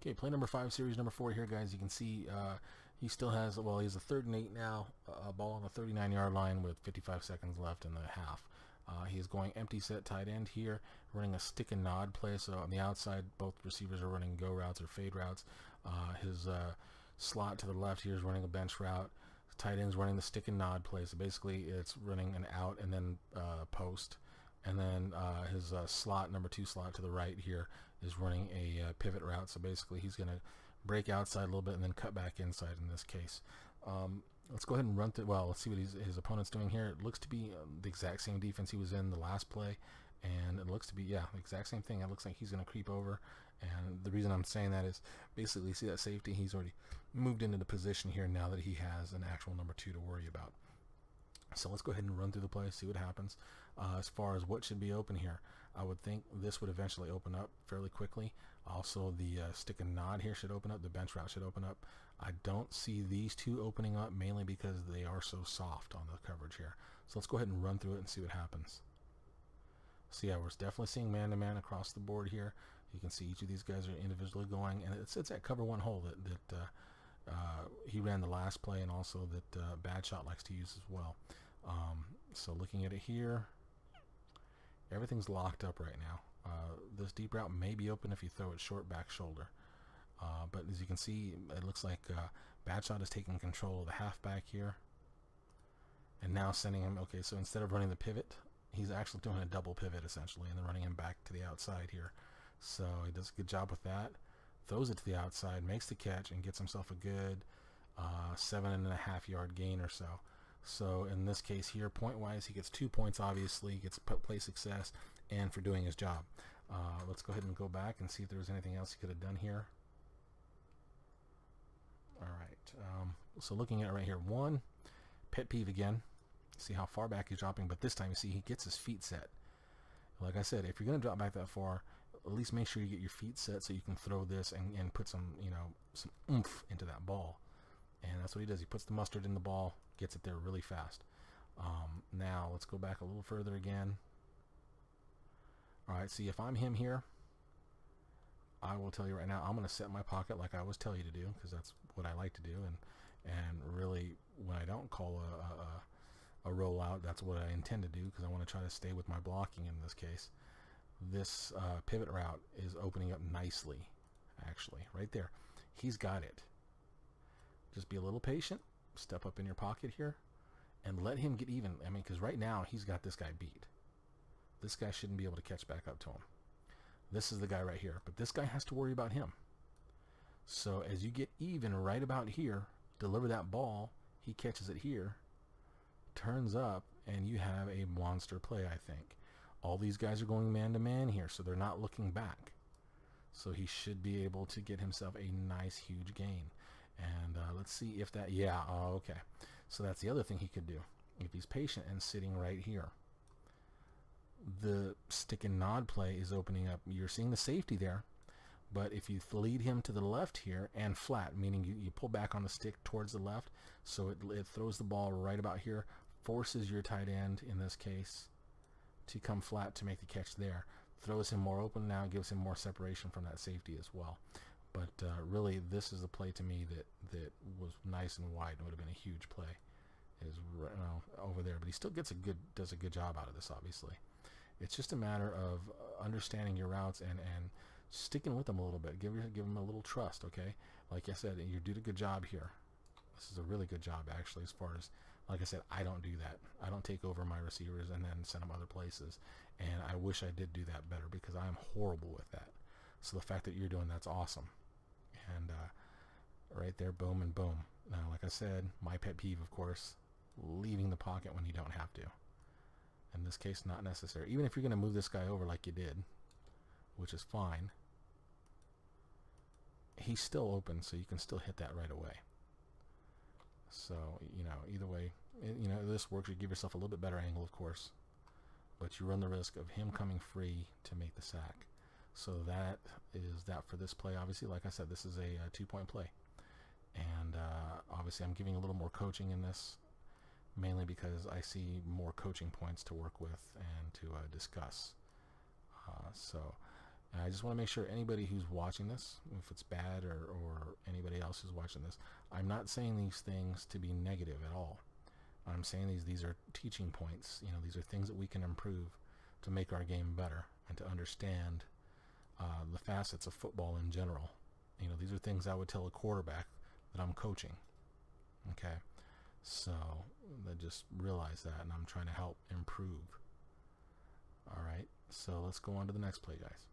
Okay, play number 5, series number 4 here, guys. You can see he still has, well, he has a 3rd and 8 now, a ball on the 39-yard line with 55 seconds left in the half. He is going empty set tight end here, running a stick and nod play. So on the outside, both receivers are running go routes or fade routes. His slot to the left here is running a bench route. Tight end's running the stick and nod play. So basically, it's running an out and then post. And then his slot, number 2 slot to the right here, is running a pivot route. So basically, he's going to break outside a little bit and then cut back inside in this case. Let's go ahead and run through. Well, let's see what his opponent's doing here. It looks to be the exact same defense he was in the last play. And it looks to be, yeah, the exact same thing. It looks like he's going to creep over. And the reason I'm saying that is basically, see that safety? He's already moved into the position here now that he has an actual number 2 to worry about. So let's go ahead and run through the play, see what happens. As far as what should be open here, I would think this would eventually open up fairly quickly. Also, the stick and nod here should open up. The bench route should open up. I don't see these two opening up, mainly because they are so soft on the coverage here. So let's go ahead and run through it and see what happens. So yeah, we're definitely seeing man-to-man across the board here. You can see each of these guys are individually going, and it's that cover 1 hole that he ran the last play, and also that BadShot likes to use as well. So looking at it here, everything's locked up right now. This deep route may be open if you throw it short back shoulder. But as you can see, it looks like BadShot is taking control of the halfback here. And now sending him, okay, so instead of running the pivot, he's actually doing a double pivot essentially, and then running him back to the outside here. So he does a good job with that. Throws it to the outside, makes the catch, and gets himself a good 7.5 yard gain or so. So in this case here, point-wise, he gets 2 points, obviously. He gets play success and for doing his job. Let's go ahead and go back and see if there was anything else he could have done here. All right. So looking at it right here, 1, pet peeve again. See how far back he's dropping, but this time you see he gets his feet set. Like I said, if you're going to drop back that far, at least make sure you get your feet set so you can throw this and put some, some oomph into that ball. And that's what he does. He puts the mustard in the ball, gets it there really fast. Now let's go back a little further again. All right, see, if I'm him here, I will tell you right now, I'm going to set my pocket like I always tell you to do, because that's what I like to do. And really, when I don't call a rollout, that's what I intend to do, because I want to try to stay with my blocking in this case. This pivot route is opening up nicely, actually, right there. He's got it. Just be a little patient, step up in your pocket here, and let him get even. I mean, because right now he's got this guy beat. This guy shouldn't be able to catch back up to him. This is the guy right here, but this guy has to worry about him. So as you get even right about here, deliver that ball, he catches it here, turns up, and you have a monster play, I think. All these guys are going man-to-man here, so they're not looking back. So he should be able to get himself a nice, huge gain. And let's see if that, yeah, okay. So that's the other thing he could do. If he's patient and sitting right here. The stick and nod play is opening up. You're seeing the safety there. But if you lead him to the left here and flat, meaning you pull back on the stick towards the left, so it throws the ball right about here, forces your tight end, in this case, to come flat to make the catch there. Throws him more open now, gives him more separation from that safety as well. But really, this is the play to me that was nice and wide and would have been a huge play. Is over there, but he still does a good job out of this. Obviously, it's just a matter of understanding your routes and sticking with them a little bit. Give him a little trust. Okay, like I said, you did a good job here. This is a really good job, actually, as far as, like I said, I don't do that. I don't take over my receivers and then send them other places. And I wish I did do that better, because I am horrible with that. So the fact that you're doing that's awesome. And right there, boom and boom. Now, like I said, my pet peeve, of course, leaving the pocket when you don't have to. In this case, not necessary. Even if you're going to move this guy over like you did, which is fine, he's still open, so you can still hit that right away. So, either way, this works. You give yourself a little bit better angle, of course, but you run the risk of him coming free to make the sack. So that is that for this play. Obviously, like I said, this is a 2-point play. And obviously, I'm giving a little more coaching in this, mainly because I see more coaching points to work with and to discuss. So And I just want to make sure anybody who's watching this, if it's bad or anybody else who's watching this, I'm not saying these things to be negative at all. I'm saying these are teaching points. You know, these are things that we can improve to make our game better and to understand the facets of football in general. You know, these are things I would tell a quarterback that I'm coaching. Okay, so just realize that, and I'm trying to help improve. All right, so let's go on to the next play, guys.